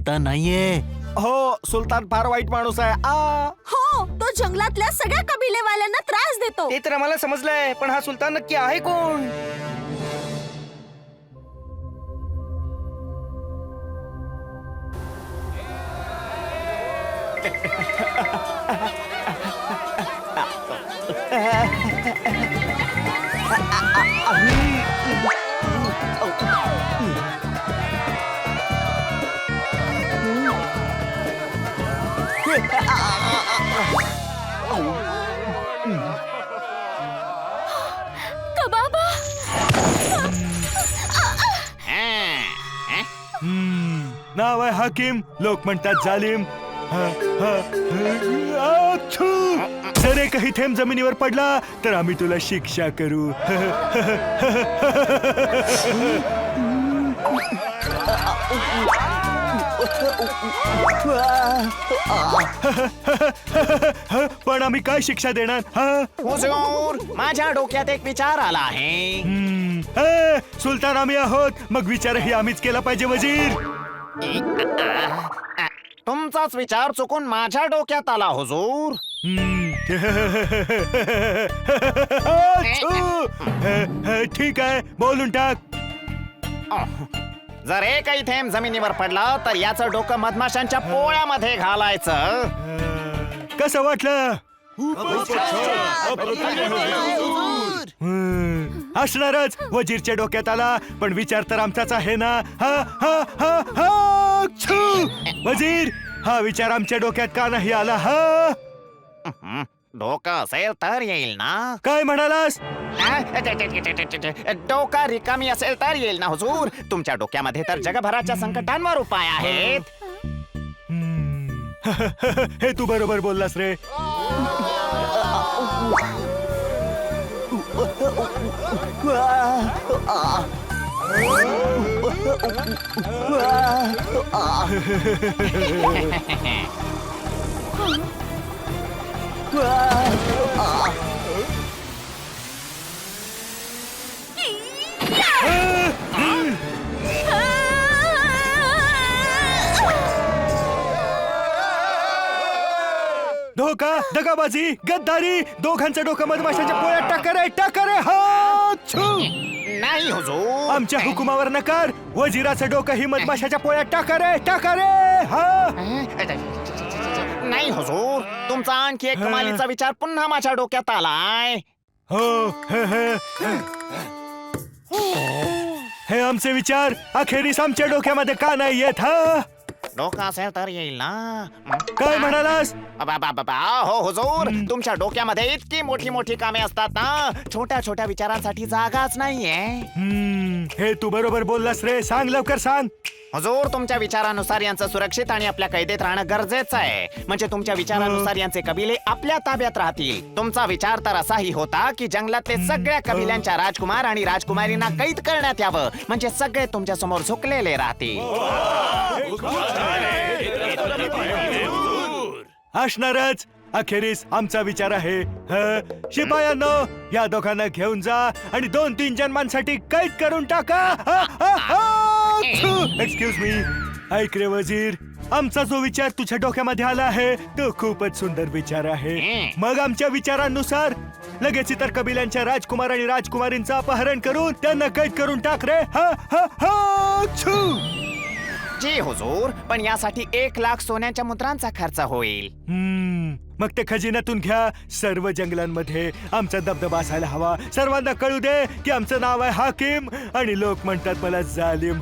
सुलतान नाहीये. हो, सुलतान फार वाईट माणूस आहे. हो, तो जंगलातल्या सगळ्या कबिलेवाल्यांना त्रास देतो. ते तर आम्हाला समजलंय, पण हा सुलतान नक्की आहे कोण? कबाबा, नाव आहे हाकीम, लोक म्हणतात जालिम. जर एकही थेंब जमिनीवर पडला तर आम्ही तुला शिक्षा करू. पण आम्ही काय शिक्षा देणार? हुजूर, माझ्या डोक्यात एक विचार आला आहे. सुलतान आम्ही आहोत, मग विचारही आम्हीच केला पाहिजे वजीर. तुमचाच विचार चुकून माझ्या डोक्यात आला हुजूर. ठीक आहे, बोलून टाक. जर एकही थेंब जमिनीवर पडला तर याचं डोकं मधमाशांच्या पोळ्यामध्ये घालायचं. कसं वाटलं? असणारच, वजीरच्या डोक्यात आला, पण विचार तर आमचाच आहे ना. वजीर, हा विचार आमच्या डोक्यात का नाही आला? डोकं असेल तर येईल ना. काय म्हणालास? डोका रिकामी असेल तर येईल ना हुजूर. तुमच्या डोक्यामध्ये तर जगभराच्या संकटांवर उपाय आहेत. हे तू बरोबर बोललास रे. धोका, दगाबाजी, गद्दारी, दोघांचं डोकं मधमाशाच्या पोळ्यात टाका रे, टाका रे. नाही हुजूर, आमच्या हुकुमावर नकार. वजिराचं डोकं ही मधमाशाच्या पोळ्यात टाका रे, टाका रे. नाही हुजूर, तुमचा आणखी एक कमालीचा विचार पुन्हा माझ्या डोक्यात आलाय. हो, हे आमचे विचार अखेरीस आमच्या डोक्यामध्ये का नाही येत? डोकं असेल तर येईल ना. काय म्हणालास? हो हुजूर, तुमच्या डोक्यामध्ये इतकी मोठी मोठी कामे असतात ना, छोट्या छोट्या विचारांसाठी जागाच नाहीये. हे तू बरोबर बोललास रे. सांग, लवकर सांग. हुजूर, तुमच्या विचारानुसार यांचं सुरक्षित आणि आपल्या कैदेत राहणं गरजेचं आहे. म्हणजे तुमच्या विचारानुसार यांचे कबिले आपल्या ताब्यात राहतील. तुमचा विचार तर असाही होता की जंगलातले सगळ्या कबिल्यांच्या राजकुमार आणि राजकुमारींना कैद करण्यात यावं, म्हणजे सगळे तुमच्या समोर झुकलेले राहतील. असणारच. अखेरीस आमचा विचार आहे. शिपायांनो, या दोघांना घेऊन जा आणि 2-3 जन्मांसाठी कैद करून टाका. Excuse me. ऐक रे वजीर, आमचा जो विचार तुझ्या डोक्यामध्ये आला आहे तो खूपच सुंदर विचार आहे. मग आमच्या विचारांनुसार लगेच इतर कबिल्यांच्या राजकुमार आणि राजकुमारींचं अपहरण करून त्यांना कैद करून टाक रे. जी हुजूर, पण यासाठी 1 लाख सोन्याच्या मुद्रांचा खर्च होईल. मग ते खजिन्यातून घ्या. सर्व जंगलांमध्ये आमचा दबदबा असायला हवा. सर्वांना कळू दे की आमचं नाव आहे हाकीम आणि लोक म्हणतात मला जालिम.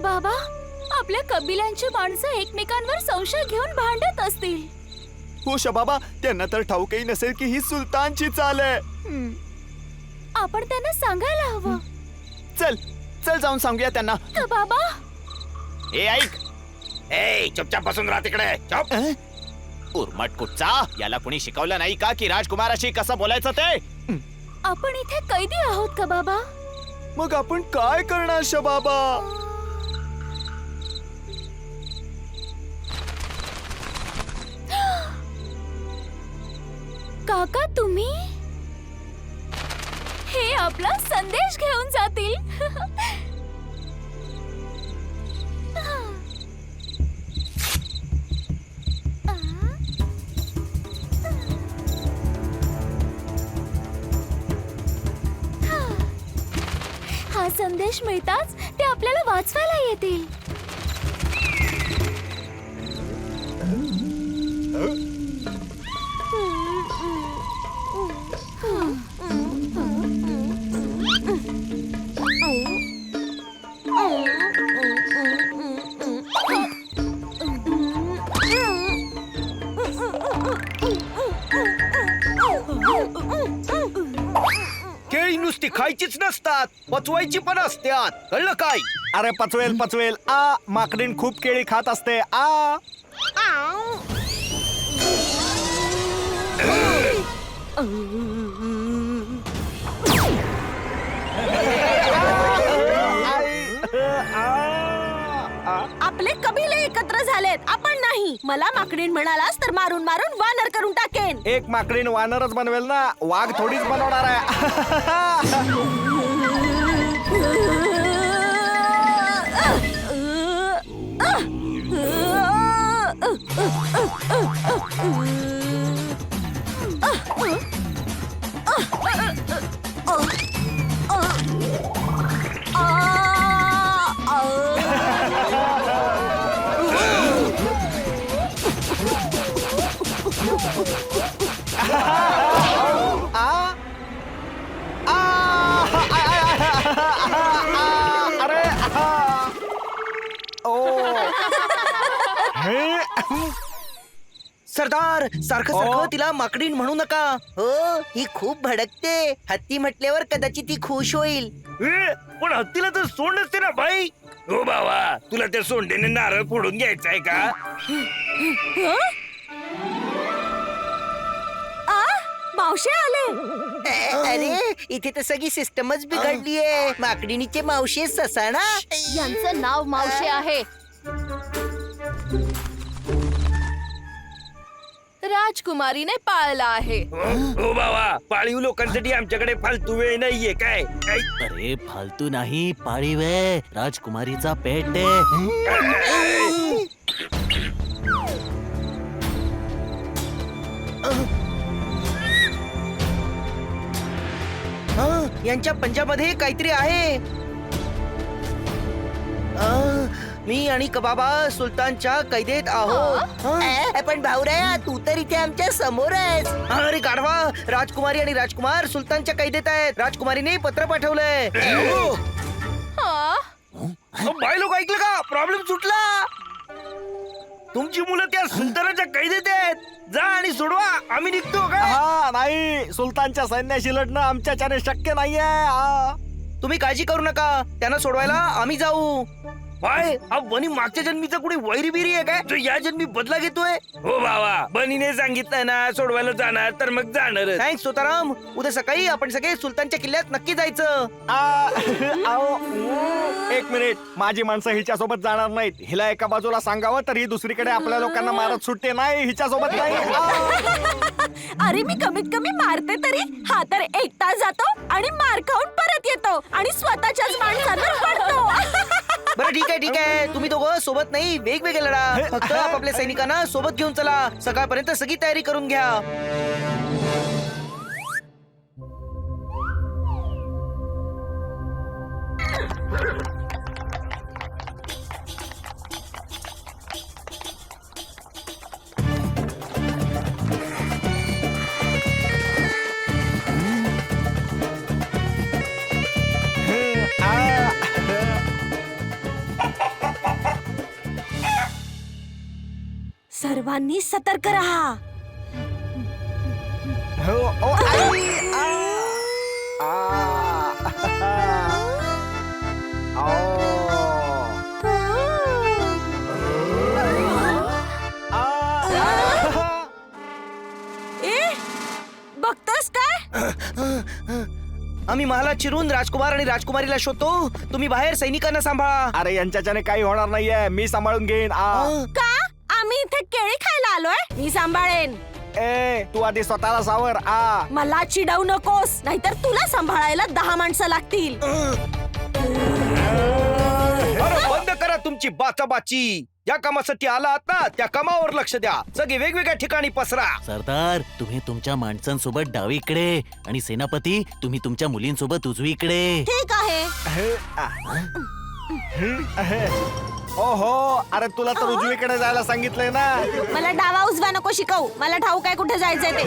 बाबा, आपल्या कबिल्यांची माणसं एकमेकांवर संशय घेऊन भांडत असतील. हो शबाबा, त्यांना तर ठाऊकही नसेल की ही सुलतानची चाल आहे. आपण त्यांना सांगायला हवं. चल चल जाऊन सांगूया त्यांना. बाबा, ए ऐक, ए चुपचाप बसून राहा तिकडे. चुप. उर्मट कुठचा, याला कुणी शिकवलं नाही का की राजकुमाराशी कसं बोलायचं ते? आपण इथे कैदी आहोत का बाबा? मग आपण काय करणार शबाबा? काका तुम्ही? हे आपला संदेश घेऊन जातील. हा संदेश मिळताच ते आपल्याला वाचवायला येतील. केळी नुसती खायचीच नसतात, पचवायची पण असतात, कळलं काय? अरे पचवेल पचवेल. आ माकडीन खूप केळी खात असते. आ आपले कबिले एकत्र झालेत, आपण नाही. मला माकडीण म्हणालास तर मारून मारून वानर करून टाकेन. एक माकडीन वानरच बनवेल ना, वाघ थोडीच बनवणार आहे. सरदार, सारखं सारखं तिला माकडीण म्हणू नका. हो, ही खूप भडकते. हत्ती म्हटल्यावर कदाचित ती खुश होईल. पण हत्तीला तर सोंड असते ना भाई. हो बाबा, तुला त्या सोंडेने नारळ फोडून घ्यायचा आहे का? मावशे आले. अरे, इथे तर सगळी सिस्टमच बिघडलीये. माकडीनीचे मावशी ससाणा. यांचं नाव मावशे आहे. राजकुमारीने पाळला आहे. हो बाबा, पाळीव लोकांसाठी आमच्याकडे फालतू वेळ नाहीये काय? अरे फालतू नाही, पाळीव आहे, राजकुमारीचा पेट आहे. यांच्या पंजामध्ये काहीतरी आहे. मी आणि कबाबा सुलतानच्या कैदेत आहोत. पण भाऊराया, तू तर इथे आमच्या समोर आहेस. अरे गाढवा, राजकुमारी आणि राजकुमार सुलतानच्या कैदेत आहेत. राजकुमारीने पत्र पाठवलंय. बाय लोक, ऐकलं का? प्रॉब्लेम सुटला. तुमची मुलं त्या सुलतानाच्या कैदेत आहेत. जा आणि सोडवा, आम्ही निघतो का? हा नाही, सुलतानच्या सैन्याशी लढणं आमच्याच्याने शक्य नाहीये. तुम्ही काळजी करू नका, त्यांना सोडवायला आम्ही जाऊ. बाय, हा बनी मागच्या जन्मीचा कुठे वैरी बिरी आहे काय, जो या जन्मी बदला घेतोय? हो बाबा, बनीने सांगितलंय ना सोडवायला जाणार तर मग जाणार. थँक्स सोताराम. उद्या सकाळी आपण सगळे सुलतानच्या किल्ल्यात नक्की जायचं. एक मिनिट, माझी माणसं हिच्यासोबत जाणार नाहीत. हिला एका बाजूला सांगावं तर ही दुसरीकडे आपल्या लोकांना मारत सुटते. नाही, हिच्यासोबत नाही. अरे मी कमीत कमी मारते तरी. हा तर 1 तास जातो आणि मार खाऊन परत येतो आणि स्वतःच्याच माणसांवर पडतो. बरं ठीक आहे, ठीक आहे. तुम्ही दोघं सोबत नाही, वेगवेगळे लढा. फक्त आपापल्या सैनिकांना सोबत घेऊन चला. सकाळपर्यंत सगळी तयारी करून घ्या. सर्वांनी सतर्क राहा. हो, ओ, आई, आ, आ, आ, बघतोस काय? आम्ही महालात शिरून राजकुमार आणि राजकुमारीला शोधतो. तुम्ही बाहेर सैनिकांना सांभाळा. अरे यांच्याच्याने काही होणार नाहीये, मी सांभाळून घेईन. का? आम्ही इथे केळी खायला आलोय. मी सांभाळेन. ए तू आधी स्वतःला सावर. मला चिडवू नकोस, नाहीतर तुला सांभाळायला 10 माणसं लागतील. अरे बंद करा तुमची बाचाबाची. ज्या कामासाठी आलात ना त्या कामावर लक्ष द्या. सगळे वेगवेगळ्या ठिकाणी पसरा. सरदार तुम्ही तुमच्या माणसांसोबत डावीकडे आणि सेनापती तुम्ही तुमच्या मुलींसोबत उजवीकडे. ठीक आहे. ओहो, अरे तुला तर उजवीकडे जायला सांगितलंय ना. मला डावा उजवा नको शिकवू. मला ठाऊक आहे कुठे जायचंय ते.